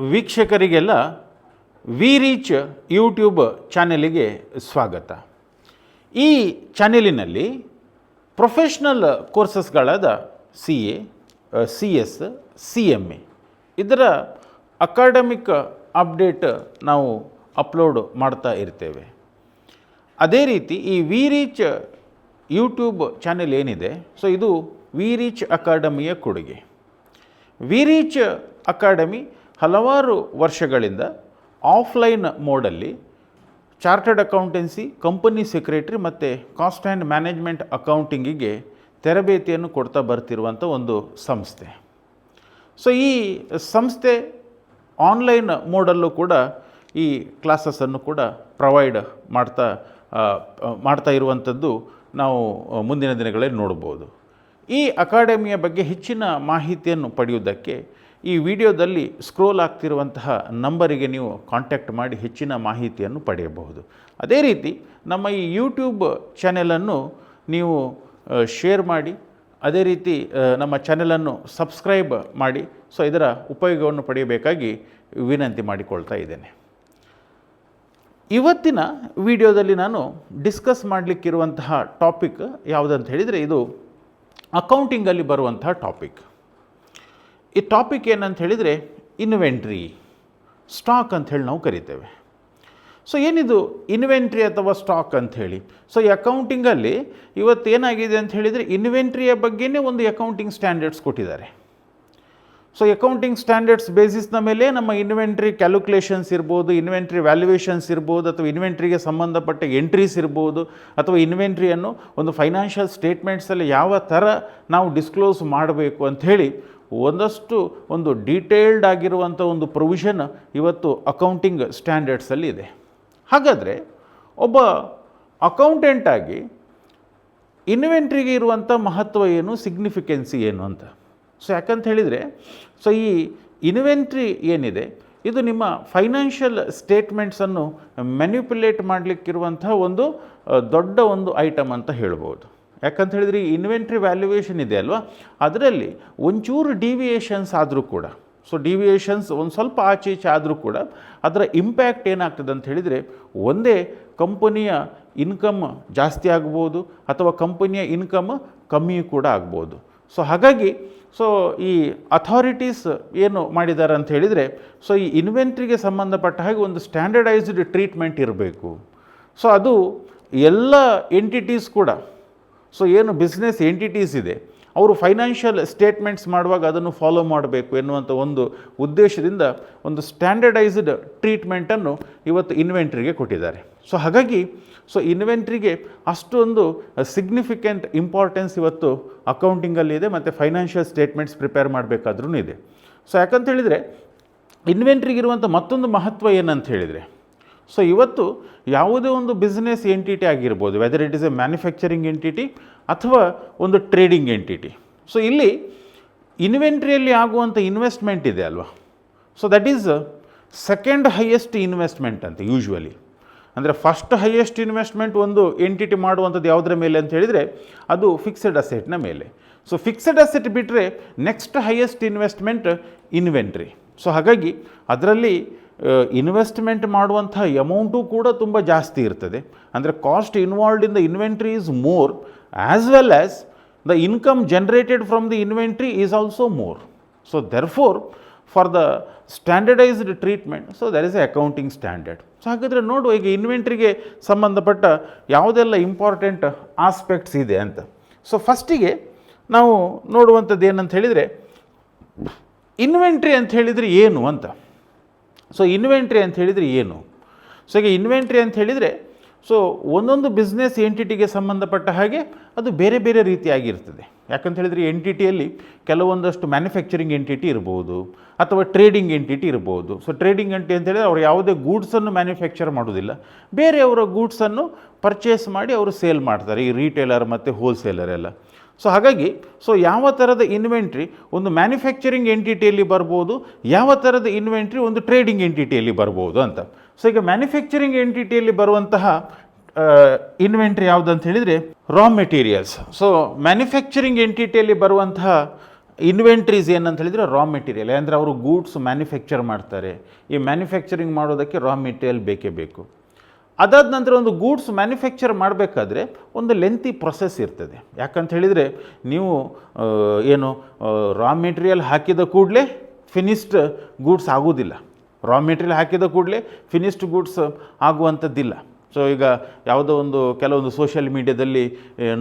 ವೀಕ್ಷಕರಿಗೆಲ್ಲ V Reach YouTube ಚಾನೆಲಿಗೆ ಸ್ವಾಗತ. ಈ ಚಾನೆಲಿನಲ್ಲಿ ಪ್ರೊಫೆಷ್ನಲ್ ಕೋರ್ಸಸ್ಗಳಾದ CA, CS, CMA ಇದರ ಅಕಾಡೆಮಿಕ್ ಅಪ್ಡೇಟ್ ನಾವು ಅಪ್ಲೋಡ್ ಮಾಡ್ತಾ ಇರ್ತೇವೆ. ಅದೇ ರೀತಿ ಈ ವಿ ರೀಚ್ ಯೂಟ್ಯೂಬ್ ಚಾನೆಲ್ ಏನಿದೆ, ಸೊ ಇದು ವಿ ರೀಚ್ ಅಕಾಡೆಮಿಯ ಕೊಡುಗೆ. ವಿ ರೀಚ್ ಅಕಾಡೆಮಿ ಹಲವಾರು ವರ್ಷಗಳಿಂದ ಆಫ್ಲೈನ್ ಮೋಡಲ್ಲಿ ಚಾರ್ಟರ್ಡ್ ಅಕೌಂಟೆನ್ಸಿ, ಕಂಪನಿ ಸೆಕ್ರೆಟರಿ ಮತ್ತು ಕಾಸ್ಟ್ ಆ್ಯಂಡ್ ಮ್ಯಾನೇಜ್ಮೆಂಟ್ ಅಕೌಂಟಿಂಗಿಗೆ ತರಬೇತಿಯನ್ನು ಕೊಡ್ತಾ ಬರ್ತಿರುವಂಥ ಒಂದು ಸಂಸ್ಥೆ. ಸೊ ಈ ಸಂಸ್ಥೆ ಆನ್ಲೈನ್ ಮೋಡಲ್ಲೂ ಕೂಡ ಈ ಕ್ಲಾಸಸ್ಸನ್ನು ಕೂಡ ಪ್ರೊವೈಡ್ ಮಾಡ್ತಾ ಇರುವಂಥದ್ದು ನಾವು ಮುಂದಿನ ದಿನಗಳಲ್ಲಿ ನೋಡ್ಬೋದು. ಈ ಅಕಾಡೆಮಿಯ ಬಗ್ಗೆ ಹೆಚ್ಚಿನ ಮಾಹಿತಿಯನ್ನು ಪಡೆಯುವುದಕ್ಕೆ ಈ ವಿಡಿಯೋದಲ್ಲಿ ಸ್ಕ್ರೋಲ್ ಆಗ್ತಿರುವಂತಹ ನಂಬರಿಗೆ ನೀವು ಕಾಂಟ್ಯಾಕ್ಟ್ ಮಾಡಿ ಹೆಚ್ಚಿನ ಮಾಹಿತಿಯನ್ನು ಪಡೆಯಬಹುದು. ಅದೇ ರೀತಿ ನಮ್ಮ ಈ ಯೂಟ್ಯೂಬ್ ಚಾನೆಲನ್ನು ನೀವು ಶೇರ್ ಮಾಡಿ, ಅದೇ ರೀತಿ ನಮ್ಮ ಚಾನೆಲನ್ನು ಸಬ್ಸ್ಕ್ರೈಬ್ ಮಾಡಿ. ಸೊ ಇದರ ಉಪಯೋಗವನ್ನು ಪಡೆಯಬೇಕಾಗಿ ವಿನಂತಿ ಮಾಡಿಕೊಳ್ತಾ ಇದ್ದೇನೆ. ಇವತ್ತಿನ ವಿಡಿಯೋದಲ್ಲಿ ನಾನು ಡಿಸ್ಕಸ್ ಮಾಡಲಿಕ್ಕಿರುವಂತಹ ಟಾಪಿಕ್ ಯಾವುದಂತ ಹೇಳಿದರೆ, ಇದು ಅಕೌಂಟಿಂಗಲ್ಲಿ ಬರುವಂತಹ ಟಾಪಿಕ್. ಈ ಟಾಪಿಕ್ ಏನಂತ ಹೇಳಿದರೆ ಇನ್ವೆಂಟ್ರಿ, ಸ್ಟಾಕ್ ಅಂತ ಹೇಳಿ ನಾವು ಕರಿತೇವೆ. ಸೊ ಏನಿದು ಇನ್ವೆಂಟ್ರಿ ಅಥವಾ ಸ್ಟಾಕ್ ಅಂಥೇಳಿ? ಸೊ ಈ ಅಕೌಂಟಿಂಗಲ್ಲಿ ಇವತ್ತೇನಾಗಿದೆ ಅಂತ ಹೇಳಿದರೆ, ಇನ್ವೆಂಟ್ರಿಯ ಬಗ್ಗೆನೇ ಒಂದು ಅಕೌಂಟಿಂಗ್ ಸ್ಟ್ಯಾಂಡರ್ಡ್ಸ್ ಕೊಟ್ಟಿದ್ದಾರೆ. ಸೊ ಅಕೌಂಟಿಂಗ್ ಸ್ಟ್ಯಾಂಡರ್ಡ್ಸ್ ಬೇಸಿಸ್ನ ಮೇಲೆ ನಮ್ಮ ಇನ್ವೆಂಟ್ರಿ ಕ್ಯಾಲ್ಕುಲೇಷನ್ಸ್ ಇರ್ಬೋದು, ಇನ್ವೆಂಟ್ರಿ ವ್ಯಾಲ್ಯೂಯೇಷನ್ಸ್ ಇರ್ಬೋದು, ಅಥವಾ ಇನ್ವೆಂಟ್ರಿಗೆ ಸಂಬಂಧಪಟ್ಟ ಎಂಟ್ರೀಸ್ ಇರ್ಬೋದು, ಅಥವಾ ಇನ್ವೆಂಟ್ರಿಯನ್ನು ಒಂದು ಫೈನಾನ್ಷಿಯಲ್ ಸ್ಟೇಟ್ಮೆಂಟ್ಸಲ್ಲಿ ಯಾವ ಥರ ನಾವು ಡಿಸ್ಕ್ಲೋಸ್ ಮಾಡಬೇಕು ಅಂಥೇಳಿ ಒಂದಷ್ಟು ಒಂದು ಡೀಟೇಲ್ಡ್ ಆಗಿರುವಂಥ ಒಂದು ಪ್ರೊವಿಷನ್ ಇವತ್ತು ಅಕೌಂಟಿಂಗ್ ಸ್ಟ್ಯಾಂಡರ್ಡ್ಸಲ್ಲಿ ಇದೆ. ಹಾಗಾದರೆ ಒಬ್ಬ ಅಕೌಂಟೆಂಟಾಗಿ ಇನ್ವೆಂಟ್ರಿಗೆ ಇರುವಂಥ ಮಹತ್ವ ಏನು, ಸಿಗ್ನಿಫಿಕೆನ್ಸಿ ಏನು ಅಂತ. ಸೊ ಯಾಕಂತ ಹೇಳಿದರೆ, ಸೊ ಈ ಇನ್ವೆಂಟ್ರಿ ಏನಿದೆ ಇದು ನಿಮ್ಮ ಫೈನಾನ್ಷಿಯಲ್ ಸ್ಟೇಟ್ಮೆಂಟ್ಸನ್ನು ಮ್ಯಾನ್ಯುಪ್ಯುಲೇಟ್ ಮಾಡಲಿಕ್ಕಿರುವಂಥ ಒಂದು ದೊಡ್ಡ ಒಂದು ಐಟಮ್ ಅಂತ ಹೇಳ್ಬೋದು. ಯಾಕಂತ ಹೇಳಿದರೆ ಈ ಇನ್ವೆಂಟ್ರಿ ವ್ಯಾಲ್ಯೂಯೇಷನ್ ಇದೆ ಅಲ್ವಾ, ಅದರಲ್ಲಿ ಒಂಚೂರು ಡಿವಿಯೇಷನ್ಸ್ ಆದರೂ ಕೂಡ, ಸೊ ಡಿವಿಯೇಷನ್ಸ್ ಒಂದು ಸ್ವಲ್ಪ ಆಚೆ ಈಚೆ ಆದರೂ ಕೂಡ ಅದರ ಇಂಪ್ಯಾಕ್ಟ್ ಏನಾಗ್ತದೆ ಅಂತ ಹೇಳಿದರೆ, ಒಂದೇ ಕಂಪನಿಯ ಇನ್ಕಮ್ ಜಾಸ್ತಿ ಆಗ್ಬೋದು ಅಥವಾ ಕಂಪನಿಯ ಇನ್ಕಮ್ ಕಮ್ಮಿಯೂ ಕೂಡ ಆಗ್ಬೋದು. ಸೊ ಹಾಗಾಗಿ ಸೊ ಈ ಅಥಾರಿಟೀಸ್ ಏನು ಮಾಡಿದ್ದಾರೆ ಅಂತ ಹೇಳಿದರೆ, ಸೊ ಈ ಇನ್ವೆಂಟ್ರಿಗೆ ಸಂಬಂಧಪಟ್ಟ ಹಾಗೆ ಒಂದು ಸ್ಟ್ಯಾಂಡರ್ಡೈಸ್ಡ್ ಟ್ರೀಟ್ಮೆಂಟ್ ಇರಬೇಕು. ಸೊ ಅದು ಎಲ್ಲ ಎಂಟಿಟೀಸ್ ಕೂಡ, ಸೊ ಏನು ಬಿಸ್ನೆಸ್ ಎಂಟಿಟೀಸ್ ಇದೆ ಅವರು ಫೈನಾನ್ಷಿಯಲ್ ಸ್ಟೇಟ್ಮೆಂಟ್ಸ್ ಮಾಡುವಾಗ ಅದನ್ನು ಫಾಲೋ ಮಾಡಬೇಕು ಎನ್ನುವಂಥ ಒಂದು ಉದ್ದೇಶದಿಂದ ಒಂದು ಸ್ಟ್ಯಾಂಡರ್ಡೈಸ್ಡ್ ಟ್ರೀಟ್ಮೆಂಟನ್ನು ಇವತ್ತು ಇನ್ವೆಂಟ್ರಿಗೆ ಕೊಟ್ಟಿದ್ದಾರೆ. ಸೊ ಹಾಗಾಗಿ ಸೊ ಇನ್ವೆಂಟ್ರಿಗೆ ಅಷ್ಟೊಂದು ಸಿಗ್ನಿಫಿಕೆಂಟ್ ಇಂಪಾರ್ಟೆನ್ಸ್ ಇವತ್ತು ಅಕೌಂಟಿಂಗಲ್ಲಿ ಇದೆ ಮತ್ತು ಫೈನಾನ್ಷಿಯಲ್ ಸ್ಟೇಟ್ಮೆಂಟ್ಸ್ ಪ್ರಿಪೇರ್ ಮಾಡಬೇಕಾದ್ರೂ ಇದೆ. ಸೊ ಯಾಕಂತ ಹೇಳಿದರೆ ಇನ್ವೆಂಟ್ರಿಗಿರುವಂಥ ಮತ್ತೊಂದು ಮಹತ್ವ ಏನಂತ ಹೇಳಿದರೆ, ಸೊ ಇವತ್ತು ಯಾವುದೇ ಒಂದು ಬಿಸ್ನೆಸ್ ಎಂಟಿಟಿ ಆಗಿರ್ಬೋದು, whether it is A manufacturing entity ಅಥವಾ ಒಂದು ಟ್ರೇಡಿಂಗ್ ಎಂಟಿಟಿ. ಸೊ ಇಲ್ಲಿ ಇನ್ವೆಂಟ್ರಿಯಲ್ಲಿ ಆಗುವಂಥ ಇನ್ವೆಸ್ಟ್ಮೆಂಟ್ ಇದೆ ಅಲ್ವಾ, so that is second highest investment ಅಂತ ಯೂಶ್ವಲಿ. ಅಂದರೆ ಫಸ್ಟ್ ಹೈಯೆಸ್ಟ್ ಇನ್ವೆಸ್ಟ್ಮೆಂಟ್ ಒಂದು ಎಂಟಿಟಿ ಮಾಡುವಂಥದ್ದು ಯಾವುದರ ಮೇಲೆ ಅಂತ ಹೇಳಿದರೆ, ಅದು ಫಿಕ್ಸೆಡ್ ಅಸೆಟ್ನ ಮೇಲೆ. ಸೊ ಫಿಕ್ಸೆಡ್ ಅಸೆಟ್ ಬಿಟ್ಟರೆ next highest investment inventory. So ಹಾಗಾಗಿ ಅದರಲ್ಲಿ ಇನ್ವೆಸ್ಟ್ಮೆಂಟ್ ಮಾಡುವಂಥ ಅಮೌಂಟು ಕೂಡ ತುಂಬ ಜಾಸ್ತಿ ಇರ್ತದೆ. ಅಂದರೆ cost involved in the inventory is more, as well as the income generated from the inventory is also more. So therefore for the standardised treatment, so there is a accounting standard. So ಹಾಗಾದರೆ ನೋಡುವ ಈಗ ಇನ್ವೆಂಟ್ರಿಗೆ ಸಂಬಂಧಪಟ್ಟ ಯಾವುದೆಲ್ಲ important aspects ಇದೆ ಅಂತ. So ಫಸ್ಟಿಗೆ ನಾವು ನೋಡುವಂಥದ್ದು ಏನಂತ ಹೇಳಿದರೆ, ಇನ್ವೆಂಟ್ರಿ ಅಂತ ಹೇಳಿದರೆ ಏನು ಅಂತ. ಸೊ ಇನ್ವೆಂಟ್ರಿ ಅಂತ ಹೇಳಿದರೆ ಏನು? ಸೊ ಈಗ ಇನ್ವೆಂಟ್ರಿ ಅಂತ ಹೇಳಿದರೆ, ಸೊ ಒಂದೊಂದು ಬಿಸ್ನೆಸ್ ಎಂಟಿಟಿಗೆ ಸಂಬಂಧಪಟ್ಟ ಹಾಗೆ ಅದು ಬೇರೆ ಬೇರೆ ರೀತಿಯಾಗಿರ್ತದೆ. ಯಾಕಂತ ಹೇಳಿದರೆ ಎಂಟಿಟಿಯಲ್ಲಿ ಕೆಲವೊಂದಷ್ಟು ಮ್ಯಾನುಫ್ಯಾಕ್ಚರಿಂಗ್ ಎಂಟಿಟಿ ಇರ್ಬೋದು ಅಥವಾ ಟ್ರೇಡಿಂಗ್ ಎಂಟಿಟಿ ಇರ್ಬೋದು. ಸೊ ಟ್ರೇಡಿಂಗ್ ಎಂಟಿ ಅಂತ ಹೇಳಿದರೆ ಅವರು ಯಾವುದೇ ಗೂಡ್ಸನ್ನು ಮ್ಯಾನುಫ್ಯಾಕ್ಚರ್ ಮಾಡೋದಿಲ್ಲ, ಬೇರೆಯವರ ಗೂಡ್ಸನ್ನು ಪರ್ಚೇಸ್ ಮಾಡಿ ಅವರು ಸೇಲ್ ಮಾಡ್ತಾರೆ, ಈ ರೀಟೇಲರ್ ಮತ್ತು ಹೋಲ್ಸೇಲರ್ ಎಲ್ಲ. ಸೊ ಹಾಗಾಗಿ ಸೊ ಯಾವ ಥರದ ಇನ್ವೆಂಟ್ರಿ ಒಂದು ಮ್ಯಾನುಫ್ಯಾಕ್ಚರಿಂಗ್ ಎಂಟಿಟಿಯಲ್ಲಿ ಬರ್ಬೋದು, ಯಾವ ಥರದ ಇನ್ವೆಂಟ್ರಿ ಒಂದು ಟ್ರೇಡಿಂಗ್ ಎಂಟಿಟಿಯಲ್ಲಿ ಬರ್ಬೋದು ಅಂತ. ಸೊ ಈಗ ಮ್ಯಾನುಫ್ಯಾಕ್ಚರಿಂಗ್ ಎಂಟಿಟಿಯಲ್ಲಿ ಬರುವಂತಹ ಇನ್ವೆಂಟ್ರಿ ಯಾವುದಂತ ಹೇಳಿದರೆ ರಾ ಮೆಟೀರಿಯಲ್ಸ್. ಸೊ ಮ್ಯಾನುಫ್ಯಾಕ್ಚರಿಂಗ್ ಎಂಟಿಟಿಯಲ್ಲಿ ಬರುವಂತಹ ಇನ್ವೆಂಟ್ರೀಸ್ ಏನಂತ ಹೇಳಿದರೆ ರಾ ಮೆಟೀರಿಯಲ್, ಅಂದರೆ ಅವರು ಗೂಡ್ಸ್ ಮ್ಯಾನುಫ್ಯಾಕ್ಚರ್ ಮಾಡ್ತಾರೆ. ಈ ಮ್ಯಾನುಫ್ಯಾಕ್ಚರಿಂಗ್ ಮಾಡೋದಕ್ಕೆ ರಾ ಮೆಟೀರಿಯಲ್ ಬೇಕೇ ಬೇಕು. ಅದಾದ ನಂತರ ಒಂದು ಗೂಡ್ಸ್ ಮ್ಯಾನುಫ್ಯಾಕ್ಚರ್ ಮಾಡಬೇಕಾದ್ರೆ ಒಂದು ಲೆಂತಿ ಪ್ರೊಸೆಸ್ ಇರ್ತದೆ. ಯಾಕಂತ ಹೇಳಿದರೆ ನೀವು ಏನು ರಾ ಮೆಟೀರಿಯಲ್ ಹಾಕಿದ ಕೂಡಲೇ ಫಿನಿಶ್ಡ್ ಗೂಡ್ಸ್ ಆಗೋದಿಲ್ಲ. ರಾ ಮೆಟೀರಿಯಲ್ ಹಾಕಿದ ಕೂಡಲೇ ಫಿನಿಶ್ಡ್ ಗೂಡ್ಸ್ ಆಗುವಂಥದ್ದಿಲ್ಲ. ಸೊ ಈಗ ಯಾವುದೋ ಒಂದು ಕೆಲವೊಂದು ಸೋಷಿಯಲ್ ಮೀಡ್ಯಾದಲ್ಲಿ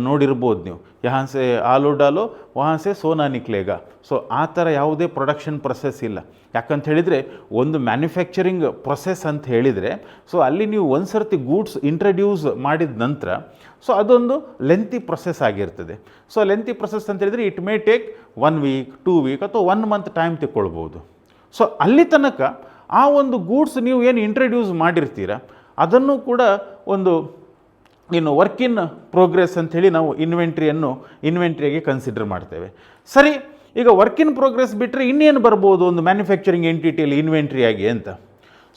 ನೋಡಿರ್ಬೋದು ನೀವು, ಯಹಾಂ ಸೆ ಆಲೂ ಡಾಲೋ ವಹಾಂ ಸೆ ಸೋನಾ ನಿಕ್ಲೇಗ. ಸೊ ಆ ಥರ ಯಾವುದೇ ಪ್ರೊಡಕ್ಷನ್ ಪ್ರೊಸೆಸ್ ಇಲ್ಲ. ಯಾಕಂತ ಹೇಳಿದರೆ ಒಂದು ಮ್ಯಾನುಫ್ಯಾಕ್ಚರಿಂಗ್ ಪ್ರೊಸೆಸ್ ಅಂತ ಹೇಳಿದರೆ ಸೊ ಅಲ್ಲಿ ನೀವು ಒಂದು ಸರ್ತಿ ಗೂಡ್ಸ್ ಇಂಟ್ರಡ್ಯೂಸ್ ಮಾಡಿದ ನಂತರ ಸೊ ಅದೊಂದು ಲೆಂತಿ ಪ್ರೊಸೆಸ್ ಆಗಿರ್ತದೆ. ಸೊ ಲೆಂತಿ ಪ್ರೊಸೆಸ್ ಅಂತ ಹೇಳಿದರೆ it may take 1 week 2 week ಅಥವಾ 1 ಮಂತ್ ಟೈಮ್ ತಗೊಳ್ಬೋದು. ಸೊ ಅಲ್ಲಿ ತನಕ ಆ ಒಂದು ಗೂಡ್ಸ್ ನೀವು ಏನು ಇಂಟ್ರಡ್ಯೂಸ್ ಮಾಡಿರ್ತೀರ ಅದನ್ನು ಕೂಡ ಒಂದು ಏನು ವರ್ಕ್ ಇನ್ ಪ್ರೋಗ್ರೆಸ್ ಅಂಥೇಳಿ ನಾವು ಇನ್ವೆಂಟ್ರಿಯಾಗಿ ಕನ್ಸಿಡರ್ ಮಾಡ್ತೇವೆ. ಸರಿ, ಈಗ ವರ್ಕ್ ಇನ್ ಪ್ರೋಗ್ರೆಸ್ ಬಿಟ್ಟರೆ ಇನ್ನೇನು ಬರ್ಬೋದು ಒಂದು ಮ್ಯಾನುಫ್ಯಾಕ್ಚರಿಂಗ್ ಎಂಟಿಟಿಯಲ್ಲಿ ಇನ್ವೆಂಟ್ರಿಯಾಗಿ ಅಂತ.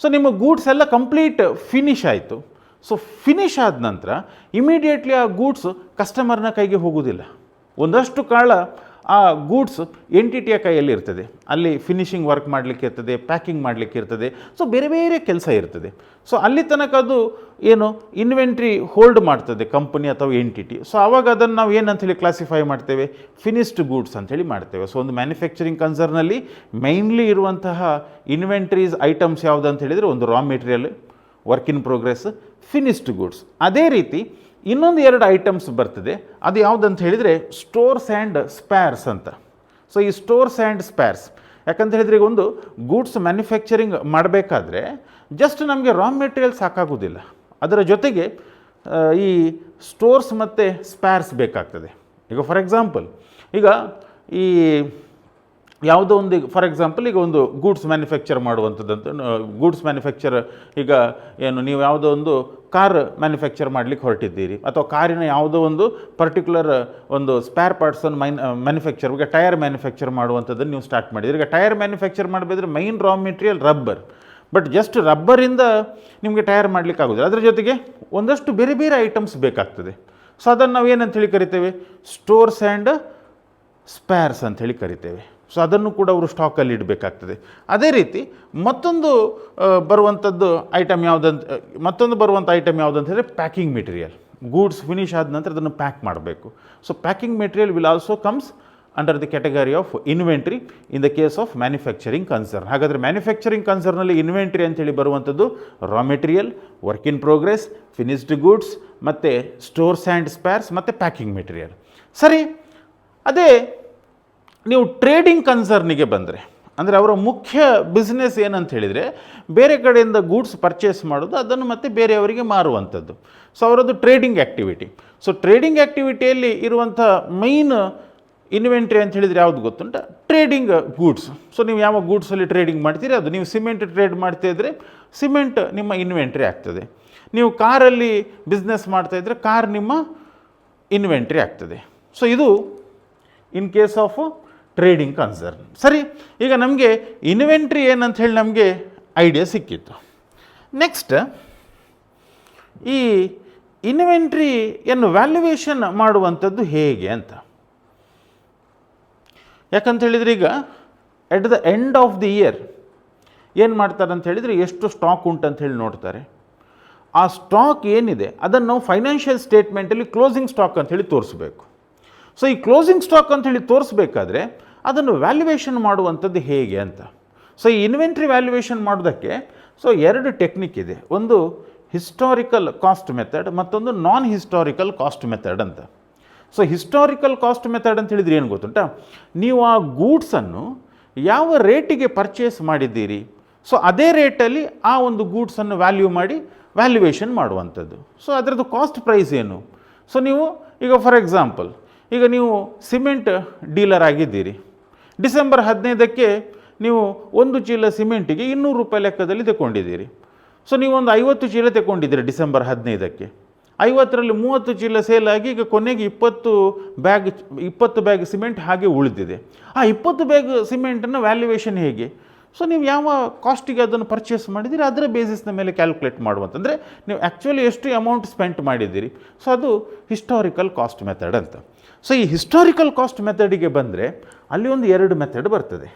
ಸೊ ನಿಮ್ಮ ಗೂಡ್ಸ್ ಎಲ್ಲ ಕಂಪ್ಲೀಟ್ ಫಿನಿಶ್ ಆಯಿತು. ಸೊ ಫಿನಿಶ್ ಆದ ನಂತರ ಇಮಿಡಿಯೇಟ್ಲಿ ಆ ಗೂಡ್ಸ್ ಕಸ್ಟಮರ್ನ ಕೈಗೆ ಹೋಗೋದಿಲ್ಲ. ಒಂದಷ್ಟು ಕಾಲ ಆ ಗೂಡ್ಸ್ ಎಂಟಿಟಿಯ ಕೈಯಲ್ಲಿ ಇರ್ತದೆ. ಅಲ್ಲಿ ಫಿನಿಶಿಂಗ್ ವರ್ಕ್ ಮಾಡಲಿಕ್ಕೆ ಇರ್ತದೆ, ಪ್ಯಾಕಿಂಗ್ ಮಾಡಲಿಕ್ಕೆ ಇರ್ತದೆ. ಸೊ ಬೇರೆ ಬೇರೆ ಕೆಲಸ ಇರ್ತದೆ. ಸೊ ಅಲ್ಲಿ ತನಕ ಅದು ಏನು ಇನ್ವೆಂಟ್ರಿ ಹೋಲ್ಡ್ ಮಾಡ್ತದೆ ಕಂಪನಿ ಅಥವಾ ಎಂಟಿಟಿ. ಸೊ ಆವಾಗ ಅದನ್ನು ನಾವು ಏನಂಥೇಳಿ ಕ್ಲಾಸಿಫೈ ಮಾಡ್ತೇವೆ, ಫಿನಿಶ್ಡ್ ಗೂಡ್ಸ್ ಅಂಥೇಳಿ ಮಾಡ್ತೇವೆ. ಸೊ ಒಂದು ಮ್ಯಾನುಫ್ಯಾಕ್ಚರಿಂಗ್ ಕನ್ಸರ್ನಲ್ಲಿ ಮೈನ್ಲಿ ಇರುವಂತಹ ಇನ್ವೆಂಟ್ರೀಸ್ ಐಟಮ್ಸ್ ಯಾವುದು ಅಂತ ಹೇಳಿದರೆ ಒಂದು raw material, work in progress, finished goods. ಅದೇ ರೀತಿ ಇನ್ನೊಂದು 2 ಐಟಮ್ಸ್ ಬರ್ತದೆ. ಅದು ಯಾವುದಂತ ಹೇಳಿದರೆ ಸ್ಟೋರ್ಸ್ ಆ್ಯಂಡ್ ಸ್ಪೇರ್ಸ್ ಅಂತ. ಸೊ ಈ ಸ್ಟೋರ್ಸ್ ಆ್ಯಂಡ್ ಸ್ಪೇರ್ಸ್ ಯಾಕಂತ ಹೇಳಿದರೆ ಈಗ ಒಂದು ಗೂಡ್ಸ್ ಮ್ಯಾನುಫ್ಯಾಕ್ಚರಿಂಗ್ ಮಾಡಬೇಕಾದ್ರೆ ಜಸ್ಟ್ ನಮಗೆ ರಾ ಮೆಟೀರಿಯಲ್ ಸಾಕಾಗೋದಿಲ್ಲ, ಅದರ ಜೊತೆಗೆ ಈ ಸ್ಟೋರ್ಸ್ ಮತ್ತು ಸ್ಪೇರ್ಸ್ ಬೇಕಾಗ್ತದೆ. ಈಗ ಫಾರ್ ಎಕ್ಸಾಂಪಲ್ ಈಗ ಈ ಯಾವುದೋ ಒಂದು ಫಾರ್ ಎಕ್ಸಾಂಪಲ್ ಈಗ ಒಂದು ಗೂಡ್ಸ್ ಮ್ಯಾನುಫ್ಯಾಕ್ಚರ್ ಮಾಡುವಂಥದ್ದಂತ ಗೂಡ್ಸ್ ಮ್ಯಾನುಫ್ಯಾಕ್ಚರ್ ಈಗ ಏನು ನೀವು ಯಾವುದೋ ಒಂದು ಕಾರ್ ಮ್ಯಾನುಫ್ಯಾಕ್ಚರ್ ಮಾಡಲಿಕ್ಕೆ ಹೊರಟಿದ್ದೀರಿ ಅಥವಾ ಕಾರಿನ ಯಾವುದೋ ಒಂದು ಪರ್ಟಿಕ್ಯುಲರ್ ಒಂದು ಸ್ಪೇರ್ ಪಾರ್ಟ್ಸನ್ನು ಮ್ಯಾನುಫ್ಯಾಕ್ಚರ್, ಈಗ ಟೈರ್ ಮ್ಯಾನುಫ್ಯಾಕ್ಚರ್ ಮಾಡುವಂಥದ್ದನ್ನು ನೀವು ಸ್ಟಾರ್ಟ್ ಮಾಡಿದ್ದೀರಿ. ಈಗ ಟೈರ್ ಮ್ಯಾನುಫ್ಯಾಕ್ಚರ್ ಮಾಡಬೇಕಿದ್ರೆ main raw material rubber, but just ರಬ್ಬರಿಂದ ನಿಮಗೆ ಟೈರ್ ಮಾಡಲಿಕ್ಕೆ ಆಗೋದಿಲ್ಲ, ಅದರ ಜೊತೆಗೆ ಒಂದಷ್ಟು ಬೇರೆ ಬೇರೆ ಐಟಮ್ಸ್ ಬೇಕಾಗ್ತದೆ. ಸೊ ಅದನ್ನು ನಾವು ಏನಂತೇಳಿ ಕರಿತೇವೆ, ಸ್ಟೋರ್ಸ್ ಆ್ಯಂಡ್ ಸ್ಪೇರ್ಸ್ ಅಂಥೇಳಿ ಕರಿತೇವೆ. ಸೊ ಅದನ್ನು ಕೂಡ ಅವರು ಸ್ಟಾಕಲ್ಲಿ ಇಡಬೇಕಾಗ್ತದೆ. ಅದೇ ರೀತಿ ಮತ್ತೊಂದು ಬರುವಂಥ ಐಟಮ್ ಯಾವುದಂತ ಹೇಳಿದ್ರೆ ಪ್ಯಾಕಿಂಗ್ ಮೆಟೀರಿಯಲ್. ಗೂಡ್ಸ್ ಫಿನಿಶ್ ಆದ ನಂತರ ಅದನ್ನು ಪ್ಯಾಕ್ ಮಾಡಬೇಕು. So packing material will also comes under the category of inventory in the case of manufacturing concern. ಹಾಗಾದರೆ ಮ್ಯಾನುಫ್ಯಾಕ್ಚರಿಂಗ್ ಕನ್ಸರ್ನಲ್ಲಿ ಇನ್ವೆಂಟ್ರಿ ಅಂತೇಳಿ ಬರುವಂಥದ್ದು raw material, work in progress, finished goods ಮತ್ತು stores and spares ಮತ್ತು packing material. ಸರಿ, ಅದೇ ನೀವು trading ಕನ್ಸರ್ನಿಗೆ ಬಂದರೆ ಅಂದರೆ ಅವರ ಮುಖ್ಯ ಬಿಸ್ನೆಸ್ ಏನಂತ ಹೇಳಿದರೆ ಬೇರೆ ಕಡೆಯಿಂದ ಗೂಡ್ಸ್ ಪರ್ಚೇಸ್ ಮಾಡೋದು, ಅದನ್ನು ಮತ್ತೆ ಬೇರೆಯವರಿಗೆ ಮಾರುವಂಥದ್ದು. ಸೊ ಅವರದ್ದು ಟ್ರೇಡಿಂಗ್ ಆ್ಯಕ್ಟಿವಿಟಿ. ಸೊ ಟ್ರೇಡಿಂಗ್ ಆ್ಯಕ್ಟಿವಿಟಿಯಲ್ಲಿ ಇರುವಂಥ ಮೈನ್ ಇನ್ವೆಂಟ್ರಿ ಅಂತ ಹೇಳಿದರೆ ಯಾವುದು ಗೊತ್ತುಂಟ, ಟ್ರೇಡಿಂಗ್ ಗೂಡ್ಸ್. ಸೊ ನೀವು ಯಾವ ಗೂಡ್ಸಲ್ಲಿ ಟ್ರೇಡಿಂಗ್ ಮಾಡ್ತೀರಿ ಅದು. ನೀವು ಸಿಮೆಂಟ್ ಟ್ರೇಡ್ ಮಾಡ್ತಾಯಿದ್ರೆ ಸಿಮೆಂಟ್ ನಿಮ್ಮ ಇನ್ವೆಂಟ್ರಿ ಆಗ್ತದೆ. ನೀವು ಕಾರಲ್ಲಿ ಬಿಸ್ನೆಸ್ ಮಾಡ್ತಾಯಿದ್ರೆ ಕಾರ್ ನಿಮ್ಮ ಇನ್ವೆಂಟ್ರಿ ಆಗ್ತದೆ. ಸೊ ಇದು in case of trading concern. ಸರಿ, ಈಗ ನಮಗೆ ಇನ್ವೆಂಟ್ರಿ ಏನಂತ ಹೇಳಿ ನಮಗೆ ಐಡಿಯಾ ಸಿಕ್ಕಿತ್ತು. ನೆಕ್ಸ್ಟ್ ಈ ಇನ್ವೆಂಟ್ರಿಯನ್ನು ವ್ಯಾಲ್ಯುವೇಷನ್ ಮಾಡುವಂಥದ್ದು ಹೇಗೆ ಅಂತ. ಯಾಕಂತ ಹೇಳಿದರೆ ಈಗ at the end of the year ಏನು ಮಾಡ್ತಾರೆ ಅಂತ ಹೇಳಿದರೆ ಎಷ್ಟು ಸ್ಟಾಕ್ ಉಂಟಂತ ಹೇಳಿ ನೋಡ್ತಾರೆ. ಆ ಸ್ಟಾಕ್ ಏನಿದೆ ಅದನ್ನು ನಾವು ಫೈನಾನ್ಷಿಯಲ್ ಸ್ಟೇಟ್ಮೆಂಟಲ್ಲಿ ಕ್ಲೋಸಿಂಗ್ ಸ್ಟಾಕ್ ಅಂಥೇಳಿ ತೋರಿಸ್ಬೇಕು. ಸೊ ಈ ಕ್ಲೋಸಿಂಗ್ ಸ್ಟಾಕ್ ಅಂಥೇಳಿ ತೋರಿಸ್ಬೇಕಾದ್ರೆ ಅದನ್ನು ವ್ಯಾಲ್ಯುವೇಷನ್ ಮಾಡುವಂಥದ್ದು ಹೇಗೆ ಅಂತ. ಸೊ ಈ ಇನ್ವೆಂಟ್ರಿ ವ್ಯಾಲ್ಯುವೇಷನ್ ಮಾಡೋದಕ್ಕೆ ಸೊ 2 ಟೆಕ್ನಿಕ್ ಇದೆ. ಒಂದು ಹಿಸ್ಟಾರಿಕಲ್ ಕಾಸ್ಟ್ ಮೆಥಡ್, ಮತ್ತೊಂದು ನಾನ್ ಹಿಸ್ಟಾರಿಕಲ್ ಕಾಸ್ಟ್ ಮೆಥಡ್ ಅಂತ. ಸೊ ಹಿಸ್ಟಾರಿಕಲ್ ಕಾಸ್ಟ್ ಮೆಥಡ್ ಅಂತ ಹೇಳಿದರೆ ಏನು ಗೊತ್ತುಂಟ, ನೀವು ಆ ಗೂಡ್ಸನ್ನು ಯಾವ ರೇಟಿಗೆ ಪರ್ಚೇಸ್ ಮಾಡಿದ್ದೀರಿ ಸೊ ಅದೇ ರೇಟಲ್ಲಿ ಆ ಒಂದು ಗೂಡ್ಸನ್ನು ವ್ಯಾಲ್ಯೂ ಮಾಡಿ ವ್ಯಾಲ್ಯುವೇಷನ್ ಮಾಡುವಂಥದ್ದು. ಸೊ ಅದರದ್ದು ಕಾಸ್ಟ್ ಪ್ರೈಸ್ ಏನು. ಸೊ ನೀವು ಈಗ ಫಾರ್ ಎಕ್ಸಾಂಪಲ್ ಈಗ ನೀವು ಸಿಮೆಂಟ್ ಡೀಲರ್ ಆಗಿದ್ದೀರಿ. ಡಿಸೆಂಬರ್ 15ಕ್ಕೆ ನೀವು 1 ಚೀಲ ಸಿಮೆಂಟಿಗೆ 200 ರೂಪಾಯಿ ಲೆಕ್ಕದಲ್ಲಿ ತಗೊಂಡಿದ್ದೀರಿ. ಸೊ ನೀವು ಒಂದು 50 ಚೀಲ ತಗೊಂಡಿದ್ದೀರಿ ಡಿಸೆಂಬರ್ 15ಕ್ಕೆ. 50ರಲ್ಲಿ 30 ಚೀಲ ಸೇಲ್ ಆಗಿ ಈಗ ಕೊನೆಗೆ 20 ಬ್ಯಾಗ್ ಸಿಮೆಂಟ್ ಹಾಗೆ ಉಳಿದಿದೆ. ಆ 20 ಬ್ಯಾಗ್ ಸಿಮೆಂಟನ್ನು ವ್ಯಾಲ್ಯುವೇಷನ್ ಹೇಗೆ. ಸೊ ನೀವು ಯಾವ ಕಾಸ್ಟಿಗೆ ಅದನ್ನು ಪರ್ಚೇಸ್ ಮಾಡಿದ್ದೀರಿ ಅದರ ಬೇಸಿಸ್ನ ಮೇಲೆ ಕ್ಯಾಲ್ಕುಲೇಟ್ ಮಾಡುವಂತಂದರೆ ನೀವು ಆ್ಯಕ್ಚುಲಿ ಎಷ್ಟು ಅಮೌಂಟ್ ಸ್ಪೆಂಟ್ ಮಾಡಿದ್ದೀರಿ. ಸೊ ಅದು ಹಿಸ್ಟಾರಿಕಲ್ ಕಾಸ್ಟ್ ಮೆಥಡ್ ಅಂತ. ಸೊ ಈ ಹಿಸ್ಟಾರಿಕಲ್ ಕಾಸ್ಟ್ ಮೆಥಡಿಗೆ ಬಂದರೆ ಅಲ್ಲಿ ಒಂದು ಎರಡು ಮೆಥಡ್ ಬರ್ತದೆ.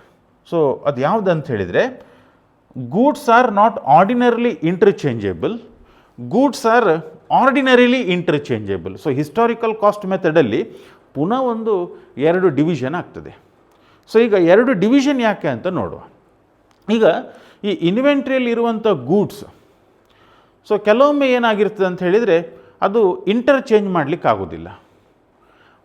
ಸೊ ಅದು ಯಾವುದು ಅಂತ ಹೇಳಿದರೆ, goods are not ordinarily interchangeable, goods are ordinarily interchangeable. So historical cost ಮೆಥಡಲ್ಲಿ ಪುನಃ ಒಂದು ಎರಡು ಡಿವಿಷನ್ ಆಗ್ತದೆ. ಸೊ ಈಗ ಎರಡು ಡಿವಿಷನ್ ಯಾಕೆ ಅಂತ ನೋಡುವ. ಈಗ ಈ ಇನ್ವೆಂಟ್ರಿಯಲ್ಲಿ ಇರುವಂಥ ಗೂಡ್ಸ್, ಸೊ ಕೆಲವೊಮ್ಮೆ ಏನಾಗಿರ್ತದೆ ಅಂತ ಹೇಳಿದರೆ ಅದು ಇಂಟರ್ಚೇಂಜ್ ಮಾಡಲಿಕ್ಕೆ ಆಗೋದಿಲ್ಲ,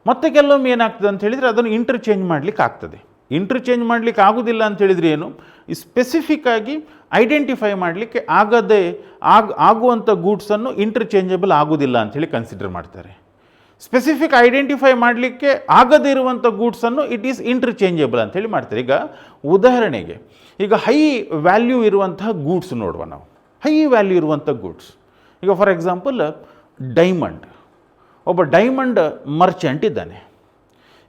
ಮತ್ತು ಕೆಲವೊಮ್ಮೆ ಏನಾಗ್ತದೆ ಅಂತ ಹೇಳಿದರೆ ಅದನ್ನು ಇಂಟರ್ಚೇಂಜ್ ಮಾಡಲಿಕ್ಕೆ ಆಗ್ತದೆ. ಇಂಟರ್ಚೇಂಜ್ ಮಾಡಲಿಕ್ಕೆ ಆಗೋದಿಲ್ಲ ಅಂತ ಹೇಳಿದರೆ ಏನು, ಈ ಸ್ಪೆಸಿಫಿಕ್ ಆಗಿ ಐಡೆಂಟಿಫೈ ಮಾಡಲಿಕ್ಕೆ ಆಗುವಂಥ ಗೂಡ್ಸನ್ನು ಇಂಟರ್ಚೇಂಜಬಲ್ ಆಗೋದಿಲ್ಲ ಅಂಥೇಳಿ ಕನ್ಸಿಡರ್ ಮಾಡ್ತಾರೆ. ಸ್ಪೆಸಿಫಿಕ್ ಐಡೆಂಟಿಫೈ ಮಾಡಲಿಕ್ಕೆ ಆಗದೇ ಇರುವಂಥ ಗೂಡ್ಸನ್ನು ಇಟ್ ಈಸ್ ಇಂಟರ್ಚೇಂಜಬಲ್ ಅಂಥೇಳಿ ಮಾಡ್ತಾರೆ. ಈಗ ಉದಾಹರಣೆಗೆ, ಈಗ ಹೈ ವ್ಯಾಲ್ಯೂ ಇರುವಂತಹ ಗೂಡ್ಸ್ ನೋಡುವ ನಾವು. ಹೈ ವ್ಯಾಲ್ಯೂ ಇರುವಂಥ ಗೂಡ್ಸ್, ಈಗ ಫಾರ್ ಎಕ್ಸಾಂಪಲ್ ಡೈಮಂಡ್. ಒಬ್ಬ ಡೈಮಂಡ್ ಮರ್ಚೆಂಟ್ ಇದ್ದಾನೆ.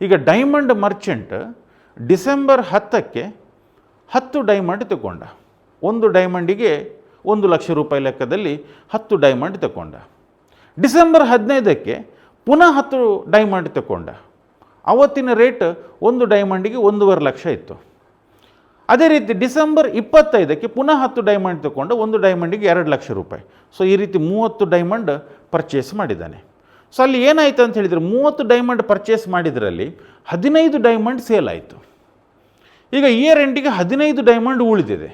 ಈಗ ಡೈಮಂಡ್ ಮರ್ಚೆಂಟ್ ಡಿಸೆಂಬರ್ 10ಕ್ಕೆ 10 ಡೈಮಂಡ್ ತಗೊಂಡ. ಒಂದು ಡೈಮಂಡಿಗೆ 1 ಲಕ್ಷ ರೂಪಾಯಿ ಲೆಕ್ಕದಲ್ಲಿ 10 ಡೈಮಂಡ್ ತಗೊಂಡ. ಡಿಸೆಂಬರ್ 15ಕ್ಕೆ ಪುನಃ 10 ಡೈಮಂಡ್ ತಗೊಂಡ. ಅವತ್ತಿನ ರೇಟ್ ಒಂದು ಡೈಮಂಡಿಗೆ 1.5 ಲಕ್ಷ ಇತ್ತು. ಅದೇ ರೀತಿ ಡಿಸೆಂಬರ್ 25ಕ್ಕೆ ಪುನಃ 10 ಡೈಮಂಡ್ ತಗೊಂಡು ಒಂದು ಡೈಮಂಡಿಗೆ 2 ಲಕ್ಷ ರೂಪಾಯಿ. ಸೊ ಈ ರೀತಿ 30 ಡೈಮಂಡ್ ಪರ್ಚೇಸ್ ಮಾಡಿದ್ದಾನೆ. ಸೊ ಅಲ್ಲಿ ಏನಾಯಿತು ಅಂತ ಹೇಳಿದರೆ, 30 ಡೈಮಂಡ್ ಪರ್ಚೇಸ್ ಮಾಡಿದ್ರಲ್ಲಿ 15 ಡೈಮಂಡ್ ಸೇಲ್ ಆಯಿತು. ಈಗ ಇಯರ್ ಎಂಡಿಗೆ 15 ಡೈಮಂಡ್ ಉಳಿದಿದೆ.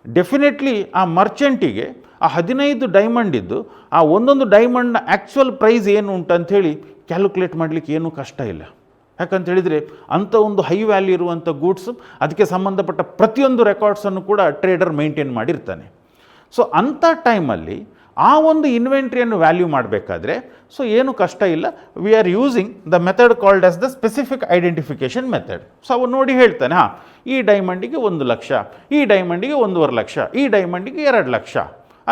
ಡೆಫಿನೆಟ್ಲಿ ಆ ಮರ್ಚೆಂಟಿಗೆ ಆ 15 ಡೈಮಂಡ್ ಇದ್ದು ಆ ಒಂದೊಂದು ಡೈಮಂಡ್ನ ಆ್ಯಕ್ಚುಯಲ್ ಪ್ರೈಸ್ ಏನು ಉಂಟಂಥೇಳಿ ಕ್ಯಾಲ್ಕುಲೇಟ್ ಮಾಡಲಿಕ್ಕೆ ಏನೂ ಕಷ್ಟ ಇಲ್ಲ. ಯಾಕಂತ ಹೇಳಿದರೆ ಅಂಥ ಒಂದು ಹೈ ವ್ಯಾಲ್ಯೂ ಇರುವಂಥ ಗೂಡ್ಸು, ಅದಕ್ಕೆ ಸಂಬಂಧಪಟ್ಟ ಪ್ರತಿಯೊಂದು ರೆಕಾರ್ಡ್ಸನ್ನು ಕೂಡ ಟ್ರೇಡರ್ ಮೇಂಟೈನ್ ಮಾಡಿರ್ತಾನೆ. ಸೊ ಅಂಥ ಟೈಮಲ್ಲಿ ಆ ಒಂದು ಇನ್ವೆಂಟ್ರಿಯನ್ನು ವ್ಯಾಲ್ಯೂ ಮಾಡಬೇಕಾದ್ರೆ ಸೊ ಏನು ಕಷ್ಟ ಇಲ್ಲ. We are using the method called as the specific identification method. So ಅವು ನೋಡಿ ಹೇಳ್ತಾನೆ, ಹಾಂ ಈ ಡೈಮಂಡಿಗೆ 1 ಲಕ್ಷ, ಈ ಡೈಮಂಡಿಗೆ 1.5 ಲಕ್ಷ, ಈ ಡೈಮಂಡಿಗೆ 2 ಲಕ್ಷ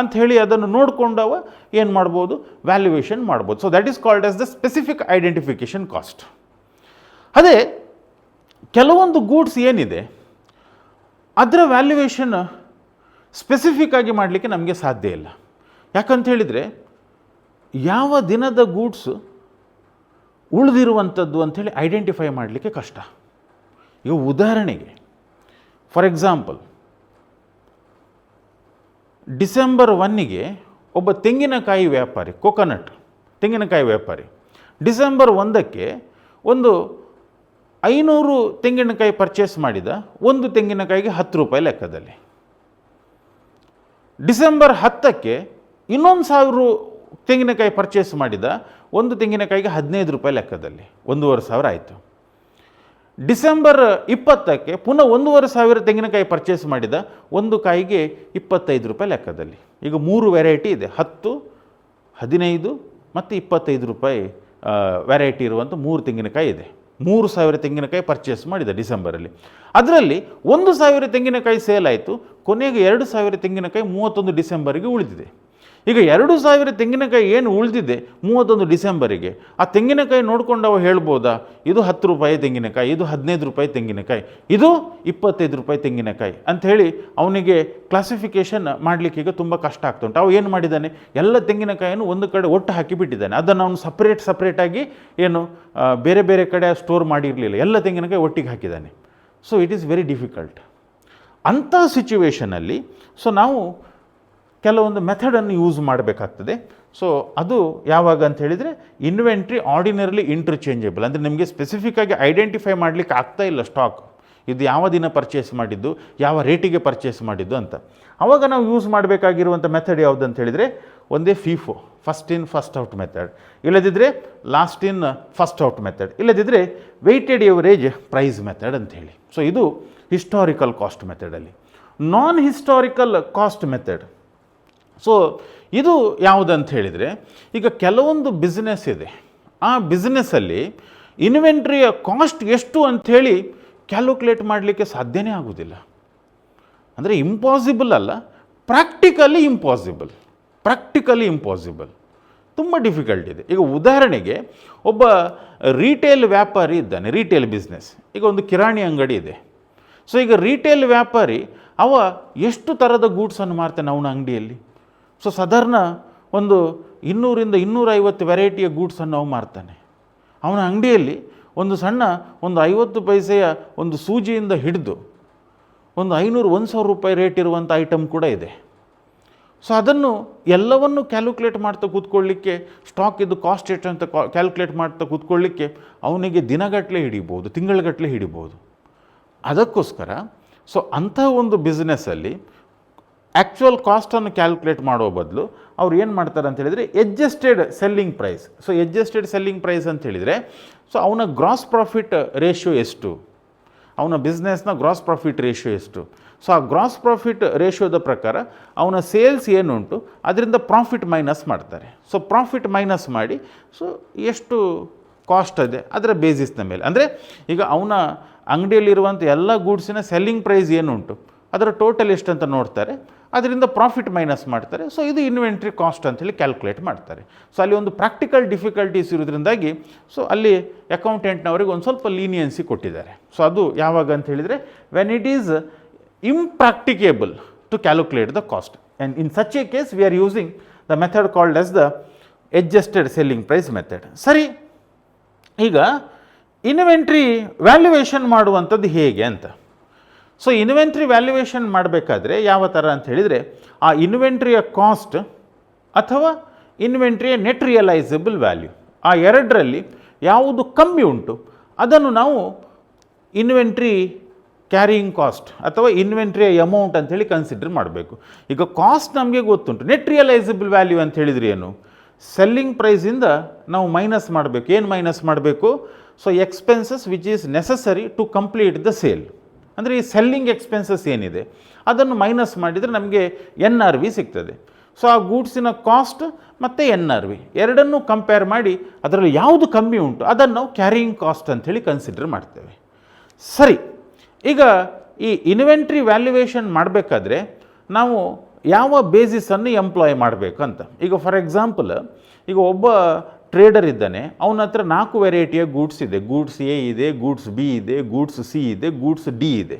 ಅಂಥೇಳಿ ಅದನ್ನು ನೋಡಿಕೊಂಡವ ಏನು ಮಾಡ್ಬೋದು, ವ್ಯಾಲ್ಯೂಯೇಷನ್ ಮಾಡ್ಬೋದು. So that is called as the specific identification cost. ಅದೇ ಕೆಲವೊಂದು ಗೂಡ್ಸ್ ಏನಿದೆ ಅದರ ವ್ಯಾಲ್ಯೂಯೇಷನ್ ಸ್ಪೆಸಿಫಿಕ್ ಆಗಿ ಮಾಡಲಿಕ್ಕೆ ನಮಗೆ ಸಾಧ್ಯ ಇಲ್ಲ. ಯಾಕಂತ ಹೇಳಿದರೆ ಯಾವ ದಿನದ ಗೂಡ್ಸ್ ಉಳಿದಿರುವಂಥದ್ದು ಅಂಥೇಳಿ ಐಡೆಂಟಿಫೈ ಮಾಡಲಿಕ್ಕೆ ಕಷ್ಟ. ಈಗ ಉದಾಹರಣೆಗೆ ಫಾರ್ ಎಕ್ಸಾಂಪಲ್, ಡಿಸೆಂಬರ್ 1ಗೆ ಒಬ್ಬ ತೆಂಗಿನಕಾಯಿ ವ್ಯಾಪಾರಿ, ಕೊಕೊನಟ್ ತೆಂಗಿನಕಾಯಿ ವ್ಯಾಪಾರಿ ಡಿಸೆಂಬರ್ 1ಕ್ಕೆ ಒಂದು 500 ತೆಂಗಿನಕಾಯಿ ಪರ್ಚೇಸ್ ಮಾಡಿದ. ಒಂದು ತೆಂಗಿನಕಾಯಿಗೆ 10 ರೂಪಾಯಿ ಲೆಕ್ಕದಲ್ಲಿ. ಡಿಸೆಂಬರ್ 10ಕ್ಕೆ ಇನ್ನೊಂದು 1000 ತೆಂಗಿನಕಾಯಿ ಪರ್ಚೇಸ್ ಮಾಡಿದ. ಒಂದು ತೆಂಗಿನಕಾಯಿಗೆ 15 ರೂಪಾಯಿ ಲೆಕ್ಕದಲ್ಲಿ, 1,500 ಆಯಿತು. ಡಿಸೆಂಬರ್ 20ಕ್ಕೆ ಪುನಃ 1,500 ತೆಂಗಿನಕಾಯಿ ಪರ್ಚೇಸ್ ಮಾಡಿದ. ಒಂದು ಕಾಯಿಗೆ 25 ರೂಪಾಯಿ ಲೆಕ್ಕದಲ್ಲಿ. ಈಗ 3 ವೆರೈಟಿ ಇದೆ, 10, 15 ಮತ್ತು 25 ರೂಪಾಯಿ ವೆರೈಟಿ ಇರುವಂಥ 3 ತೆಂಗಿನಕಾಯಿ ಇದೆ. 3,000 ತೆಂಗಿನಕಾಯಿ ಪರ್ಚೇಸ್ ಮಾಡಿದ ಡಿಸೆಂಬರಲ್ಲಿ. ಅದರಲ್ಲಿ 1,000 ತೆಂಗಿನಕಾಯಿ ಸೇಲ್ ಆಯಿತು. ಕೊನೆಗೆ 2,000 ತೆಂಗಿನಕಾಯಿ 31 ಡಿಸೆಂಬರಿಗೆ ಉಳಿದಿದೆ. ಈಗ 2,000 ತೆಂಗಿನಕಾಯಿ ಏನು ಉಳಿದಿದೆ 31 ಡಿಸೆಂಬರಿಗೆ, ಆ ತೆಂಗಿನಕಾಯಿ ನೋಡ್ಕೊಂಡು ಅವ ಹೇಳ್ಬೋದಾ, ಇದು 10 ರೂಪಾಯಿ ತೆಂಗಿನಕಾಯಿ, ಇದು 15 ರೂಪಾಯಿ ತೆಂಗಿನಕಾಯಿ, ಇದು 25 ರೂಪಾಯಿ ತೆಂಗಿನಕಾಯಿ ಅಂಥೇಳಿ ಅವನಿಗೆ ಕ್ಲಾಸಿಫಿಕೇಷನ್ ಮಾಡಲಿಕ್ಕೆ ಈಗ ತುಂಬ ಕಷ್ಟ ಆಗ್ತುಂಟು. ಅವು ಏನು ಮಾಡಿದ್ದಾನೆ, ಎಲ್ಲ ತೆಂಗಿನಕಾಯಿಯನ್ನು ಒಂದು ಕಡೆ ಒಟ್ಟು ಹಾಕಿಬಿಟ್ಟಿದ್ದಾನೆ. ಅದನ್ನು ಅವನು ಸಪ್ರೇಟಾಗಿ ಏನು ಬೇರೆ ಬೇರೆ ಕಡೆ ಸ್ಟೋರ್ ಮಾಡಿರಲಿಲ್ಲ, ಎಲ್ಲ ತೆಂಗಿನಕಾಯಿ ಒಟ್ಟಿಗೆ ಹಾಕಿದ್ದಾನೆ. So it is very difficult. ಅಂಥ ಸಿಚುವೇಷನಲ್ಲಿ ಸೊ ನಾವು ಕೆಲವೊಂದು ಮೆಥಡನ್ನು ಯೂಸ್ ಮಾಡಬೇಕಾಗ್ತದೆ. ಸೊ ಅದು ಯಾವಾಗ ಅಂತ ಹೇಳಿದರೆ, ಇನ್ವೆಂಟ್ರಿ ಆರ್ಡಿನರಿಲಿ ಇಂಟರ್ಚೇಂಜೇಬಲ್, ಅಂದರೆ ನಿಮಗೆ ಸ್ಪೆಸಿಫಿಕ್ಕಾಗಿ ಐಡೆಂಟಿಫೈ ಮಾಡಲಿಕ್ಕೆ ಆಗ್ತಾ ಇಲ್ಲ ಸ್ಟಾಕ್, ಇದು ಯಾವ ದಿನ ಪರ್ಚೇಸ್ ಮಾಡಿದ್ದು, ಯಾವ ರೇಟಿಗೆ ಪರ್ಚೇಸ್ ಮಾಡಿದ್ದು ಅಂತ. ಆವಾಗ ನಾವು ಯೂಸ್ ಮಾಡಬೇಕಾಗಿರುವಂಥ ಮೆಥಡ್ ಯಾವುದು ಅಂತ ಹೇಳಿದರೆ, ಒಂದೇ FIFO, first in first out method, ಇಲ್ಲದಿದ್ದರೆ last in first out method, ಇಲ್ಲದಿದ್ದರೆ ವೆಯ್ಟೆಡ್ ಎವರೇಜ್ ಪ್ರೈಸ್ ಮೆಥಡ್ ಅಂತ ಹೇಳಿ. ಸೊ ಇದು ಹಿಸ್ಟಾರಿಕಲ್ ಕಾಸ್ಟ್ ಮೆಥಡಲ್ಲಿ. Non historical cost method, so ಇದು ಯಾವುದಂತ ಹೇಳಿದರೆ, ಈಗ ಕೆಲವೊಂದು ಬಿಸ್ನೆಸ್ ಇದೆ, ಆ ಬಿಸ್ನೆಸ್ಸಲ್ಲಿ ಇನ್ವೆಂಟ್ರಿಯ ಕಾಸ್ಟ್ ಎಷ್ಟು ಅಂಥೇಳಿ ಕ್ಯಾಲ್ಕುಲೇಟ್ ಮಾಡಲಿಕ್ಕೆ ಸಾಧ್ಯನೇ ಆಗೋದಿಲ್ಲ. ಅಂದರೆ ಇಂಪಾಸಿಬಲ್ ಅಲ್ಲ, ಪ್ರಾಕ್ಟಿಕಲಿ ಇಂಪಾಸಿಬಲ್, ತುಂಬ ಡಿಫಿಕಲ್ಟ್ ಇದೆ. ಈಗ ಉದಾಹರಣೆಗೆ ಒಬ್ಬ ರೀಟೇಲ್ ವ್ಯಾಪಾರಿ ಇದ್ದಾನೆ, ರೀಟೇಲ್ ಬಿಸ್ನೆಸ್. ಈಗ ಒಂದು ಕಿರಾಣಿ ಅಂಗಡಿ ಇದೆ. ಸೊ ಈಗ ರೀಟೇಲ್ ವ್ಯಾಪಾರಿ ಅವ ಎಷ್ಟು ಥರದ ಗೂಡ್ಸನ್ನು ಮಾರ್ತಾನೆ ಅವನ ಅಂಗಡಿಯಲ್ಲಿ. ಸೊ ಸಾಧಾರಣ ಒಂದು 200 ರಿಂದ 250 ವೆರೈಟಿಯ ಗೂಡ್ಸನ್ನು ಅವು ಮಾರ್ತಾನೆ. ಅವನ ಅಂಗಡಿಯಲ್ಲಿ ಒಂದು ಸಣ್ಣ ಒಂದು 50 ಪೈಸೆಯ ಒಂದು ಸೂಜಿಯಿಂದ ಹಿಡಿದು ಒಂದು 500-1,000 ರೂಪಾಯಿ ರೇಟ್ ಇರುವಂಥ ಐಟಮ್ ಕೂಡ ಇದೆ. ಸೊ ಅದನ್ನು ಎಲ್ಲವನ್ನು ಕ್ಯಾಲ್ಕುಲೇಟ್ ಮಾಡ್ತಾ ಕೂತ್ಕೊಳ್ಳಿಕ್ಕೆ, ಸ್ಟಾಕ್ ಇದು ಕಾಸ್ಟ್ ಎಷ್ಟು ಅಂತ ಕ್ಯಾಲ್ಕುಲೇಟ್ ಮಾಡ್ತಾ ಕೂತ್ಕೊಳ್ಳಿಕ್ಕೆ ಅವನಿಗೆ ದಿನಗಟ್ಟಲೆ ಹಿಡಿಬೋದು, ತಿಂಗಳಗಟ್ಟಲೆ ಹಿಡಿಬೋದು. ಅದಕ್ಕೋಸ್ಕರ ಸೊ ಅಂಥ ಒಂದು ಬಿಸ್ನೆಸ್ಸಲ್ಲಿ ಆ್ಯಕ್ಚುಯಲ್ ಕಾಸ್ಟನ್ನು ಕ್ಯಾಲ್ಕುಲೇಟ್ ಮಾಡೋ ಬದಲು ಅವ್ರು ಏನು ಮಾಡ್ತಾರೆ ಅಂತ ಹೇಳಿದರೆ adjusted selling price. So adjusted selling price ಅಂತ ಹೇಳಿದರೆ ಸೊ ಅವನ ಗ್ರಾಸ್ ಪ್ರಾಫಿಟ್ ರೇಷಿಯೋ ಎಷ್ಟು, ಅವನ ಬಿಸ್ನೆಸ್ನ ಗ್ರಾಸ್ ಪ್ರಾಫಿಟ್ ರೇಷಿಯೋ ಎಷ್ಟು, ಸೊ ಆ ಗ್ರಾಸ್ ಪ್ರಾಫಿಟ್ ರೇಷಿಯೋದ ಪ್ರಕಾರ ಅವನ ಸೇಲ್ಸ್ ಏನುಂಟು ಅದರಿಂದ ಪ್ರಾಫಿಟ್ ಮೈನಸ್ ಮಾಡ್ತಾರೆ. ಸೊ ಪ್ರಾಫಿಟ್ ಮೈನಸ್ ಮಾಡಿ ಸೊ ಎಷ್ಟು ಕಾಸ್ಟ್ ಇದೆ ಅದರ ಬೇಸಿಸ್ನ ಮೇಲೆ, ಅಂದರೆ ಈಗ ಅವನ ಅಂಗಡಿಯಲ್ಲಿರುವಂಥ ಎಲ್ಲ ಗೂಡ್ಸಿನ ಸೆಲ್ಲಿಂಗ್ ಪ್ರೈಸ್ ಏನುಂಟು ಅದರ ಟೋಟಲ್ ಎಷ್ಟು ಅಂತ ನೋಡ್ತಾರೆ, ಅದರಿಂದ ಪ್ರಾಫಿಟ್ ಮೈನಸ್ ಮಾಡ್ತಾರೆ. ಸೊ ಇದು ಇನ್ವೆಂಟ್ರಿ ಕಾಸ್ಟ್ ಅಂತೇಳಿ ಕ್ಯಾಲ್ಕುಲೇಟ್ ಮಾಡ್ತಾರೆ. ಸೊ ಅಲ್ಲಿ ಒಂದು ಪ್ರಾಕ್ಟಿಕಲ್ ಡಿಫಿಕಲ್ಟೀಸ್ ಇರೋದ್ರಿಂದಾಗಿ ಸೊ ಅಲ್ಲಿ ಅಕೌಂಟೆಂಟ್ನವ್ರಿಗೆ ಒಂದು ಸ್ವಲ್ಪ ಲೀನಿಯನ್ಸಿ ಕೊಟ್ಟಿದ್ದಾರೆ. ಸೊ ಅದು ಯಾವಾಗ ಅಂತ ಹೇಳಿದರೆ when it is impracticable to calculate the cost, and in such a case we are using the method called as the adjusted selling price method. ಸರಿ, ಈಗ ಇನ್ವೆಂಟ್ರಿ ವ್ಯಾಲ್ಯೂಯೇಷನ್ ಮಾಡುವಂಥದ್ದು ಹೇಗೆ ಅಂತ. ಸೊ ಇನ್ವೆಂಟ್ರಿ ವ್ಯಾಲ್ಯೂಯೇಷನ್ ಮಾಡಬೇಕಾದ್ರೆ ಯಾವ ಥರ ಅಂತ ಹೇಳಿದರೆ ಆ ಇನ್ವೆಂಟ್ರಿಯ ಕಾಸ್ಟ್ ಅಥವಾ ಇನ್ವೆಂಟ್ರಿಯ ನೆಟ್ ರಿಯಲೈಸಬಲ್ ವ್ಯಾಲ್ಯೂ, ಆ ಎರಡರಲ್ಲಿ ಯಾವುದು ಕಮ್ಮಿ ಉಂಟು ಅದನ್ನು ನಾವು ಇನ್ವೆಂಟ್ರಿ ಕ್ಯಾರಿಯಿಂಗ್ ಕಾಸ್ಟ್ ಅಥವಾ ಇನ್ವೆಂಟ್ರಿಯ ಅಮೌಂಟ್ ಅಂಥೇಳಿ ಕನ್ಸಿಡರ್ ಮಾಡಬೇಕು. ಈಗ ಕಾಸ್ಟ್ ನಮಗೆ ಗೊತ್ತುಂಟು, ನೆಟ್ ರಿಯಲೈಸಬಲ್ ವ್ಯಾಲ್ಯೂ ಅಂತ ಹೇಳಿದರೆ ಏನು, ಸೆಲ್ಲಿಂಗ್ ಪ್ರೈಸಿಂದ ನಾವು ಮೈನಸ್ ಮಾಡಬೇಕು. ಏನು ಮೈನಸ್ ಮಾಡಬೇಕು? So expenses which is necessary to complete the sale, ಅಂದರೆ ಈ ಸೆಲ್ಲಿಂಗ್ ಎಕ್ಸ್ಪೆನ್ಸಸ್ ಏನಿದೆ ಅದನ್ನು ಮೈನಸ್ ಮಾಡಿದರೆ ನಮಗೆ NRV ಸಿಗ್ತದೆ. ಸೊ ಆ ಗೂಡ್ಸಿನ ಕಾಸ್ಟ್ ಮತ್ತು NRV ಎರಡನ್ನೂ ಕಂಪೇರ್ ಮಾಡಿ ಅದರಲ್ಲಿ ಯಾವುದು ಕಮ್ಮಿ ಉಂಟು ಅದನ್ನು ನಾವು ಕ್ಯಾರಿಯಿಂಗ್ ಕಾಸ್ಟ್ ಅಂಥೇಳಿ ಕನ್ಸಿಡರ್ ಮಾಡ್ತೇವೆ. ಸರಿ, ಈಗ ಈ ಇನ್ವೆಂಟ್ರಿ ವ್ಯಾಲ್ಯೂಯೇಷನ್ ಮಾಡಬೇಕಾದ್ರೆ ನಾವು ಯಾವ ಬೇಸಿಸನ್ನು ಎಂಪ್ಲಾಯ್ ಮಾಡಬೇಕು ಅಂತ. ಈಗ ಫಾರ್ ಎಕ್ಸಾಂಪಲ್ ಈಗ ಒಬ್ಬ ಟ್ರೇಡರ್ ಇದ್ದಾನೆ, ಅವನ ಹತ್ರ 4 ವೆರೈಟಿಯ ಗೂಡ್ಸ್ ಇದೆ. ಗೂಡ್ಸ್ A ಇದೆ, ಗೂಡ್ಸ್ B ಇದೆ, ಗೂಡ್ಸ್ C ಇದೆ, ಗೂಡ್ಸ್ D ಇದೆ.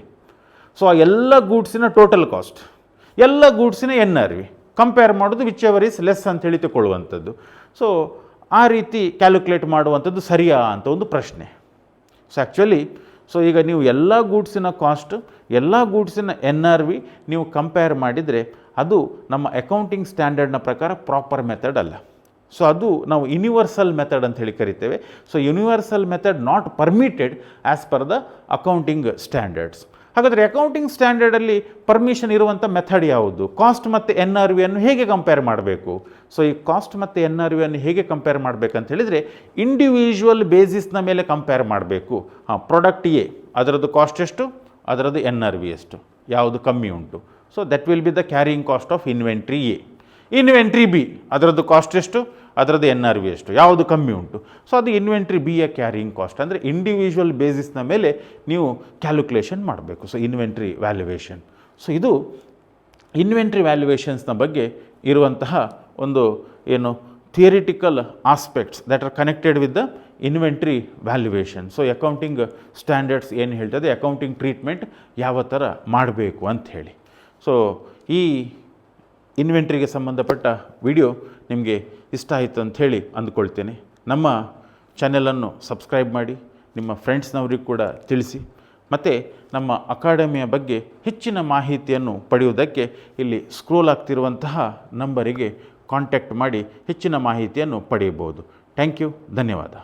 ಸೊ ಆ ಎಲ್ಲ ಗೂಡ್ಸಿನ ಟೋಟಲ್ ಕಾಸ್ಟ್, ಎಲ್ಲ ಗೂಡ್ಸಿನ NRV ಕಂಪೇರ್ ಮಾಡೋದು ವಿಚ್ ಎವರ್ ಈಸ್ ಲೆಸ್ ಅಂತೇಳಿ ತಗೊಳ್ಳುವಂಥದ್ದು. ಸೊ ಆ ರೀತಿ ಕ್ಯಾಲ್ಕುಲೇಟ್ ಮಾಡುವಂಥದ್ದು ಸರಿಯಾ ಅಂತ ಒಂದು ಪ್ರಶ್ನೆ. ಸೊ ಆ್ಯಕ್ಚುಲಿ ಸೊ ಈಗ ನೀವು ಎಲ್ಲ ಗೂಡ್ಸಿನ ಕಾಸ್ಟ್, ಎಲ್ಲ ಗೂಡ್ಸಿನ NRV ನೀವು ಕಂಪೇರ್ ಮಾಡಿದರೆ ಅದು ನಮ್ಮ ಅಕೌಂಟಿಂಗ್ ಸ್ಟ್ಯಾಂಡರ್ಡ್ನ ಪ್ರಕಾರ ಪ್ರಾಪರ್ ಮೆಥಡ್ ಅಲ್ಲ. ಸೊ ಅದು ನಾವು ಯೂನಿವರ್ಸಲ್ ಮೆಥಡ್ ಅಂತ ಹೇಳಿ ಕರಿತೇವೆ. So universal method not permitted as per the accounting standards. ಹಾಗಾದರೆ ಅಕೌಂಟಿಂಗ್ ಸ್ಟ್ಯಾಂಡರ್ಡಲ್ಲಿ ಪರ್ಮಿಷನ್ ಇರುವಂಥ ಮೆಥಡ್ ಯಾವುದು? ಕಾಸ್ಟ್ ಮತ್ತು NRVಯನ್ನು ಹೇಗೆ ಕಂಪೇರ್ ಮಾಡಬೇಕು? ಸೊ ಈ ಕಾಸ್ಟ್ ಮತ್ತು NRVಯನ್ನು ಹೇಗೆ ಕಂಪೇರ್ ಮಾಡಬೇಕಂತ ಹೇಳಿದರೆ ಇಂಡಿವಿಜುವಲ್ ಬೇಸಿಸ್ನ ಮೇಲೆ ಕಂಪೇರ್ ಮಾಡಬೇಕು. ಪ್ರಾಡಕ್ಟ್ A ಅದರದ್ದು ಕಾಸ್ಟ್ ಎಷ್ಟು, ಅದರದ್ದು NRV ಎಷ್ಟು, ಯಾವುದು ಕಮ್ಮಿ ಉಂಟು. So that will be the carrying cost of inventory A. Inventory B ಅದರದ್ದು ಕಾಸ್ಟ್ ಎಷ್ಟು, ಅದರದ್ದು NRV ಎಷ್ಟು, ಯಾವುದು ಕಮ್ಮಿ ಉಂಟು. ಸೊ ಅದು ಇನ್ವೆಂಟ್ರಿ B ಯ ಕ್ಯಾರಿಯಿಂಗ್ ಕಾಸ್ಟ್. ಅಂದರೆ ಇಂಡಿವಿಜುವಲ್ ಬೇಸಿಸ್ನ ಮೇಲೆ ನೀವು ಕ್ಯಾಲ್ಕುಲೇಷನ್ ಮಾಡಬೇಕು. So inventory valuation. ಸೊ ಇದು ಇನ್ವೆಂಟ್ರಿ ವ್ಯಾಲ್ಯೂಯೇಷನ್ಸ್ನ ಬಗ್ಗೆ ಇರುವಂತಹ ಒಂದು ಏನು theoretical aspects that are connected with the inventory valuation. So accounting standards ಏನು ಹೇಳ್ತದೆ, ಅಕೌಂಟಿಂಗ್ ಟ್ರೀಟ್ಮೆಂಟ್ ಯಾವ ಥರ ಮಾಡಬೇಕು ಅಂಥೇಳಿ. ಸೊ ಈ ಇನ್ವೆಂಟ್ರಿಗೆ ಸಂಬಂಧಪಟ್ಟ ವಿಡಿಯೋ ನಿಮಗೆ ಇಷ್ಟ ಆಯಿತು ಅಂಥೇಳಿ ಅಂದ್ಕೊಳ್ತೇನೆ. ನಮ್ಮ ಚಾನೆಲನ್ನು ಸಬ್ಸ್ಕ್ರೈಬ್ ಮಾಡಿ, ನಿಮ್ಮ ಫ್ರೆಂಡ್ಸ್ನವ್ರಿಗೆ ಕೂಡ ತಿಳಿಸಿ. ಮತ್ತು ನಮ್ಮ ಅಕಾಡೆಮಿಯ ಬಗ್ಗೆ ಹೆಚ್ಚಿನ ಮಾಹಿತಿಯನ್ನು ಪಡೆಯುವುದಕ್ಕೆ ಇಲ್ಲಿ ಸ್ಕ್ರೋಲ್ ಆಗ್ತಿರುವಂತಹ ನಂಬರಿಗೆ ಕಾಂಟ್ಯಾಕ್ಟ್ ಮಾಡಿ ಹೆಚ್ಚಿನ ಮಾಹಿತಿಯನ್ನು ಪಡೆಯಬಹುದು. ಥ್ಯಾಂಕ್ ಯು, ಧನ್ಯವಾದ.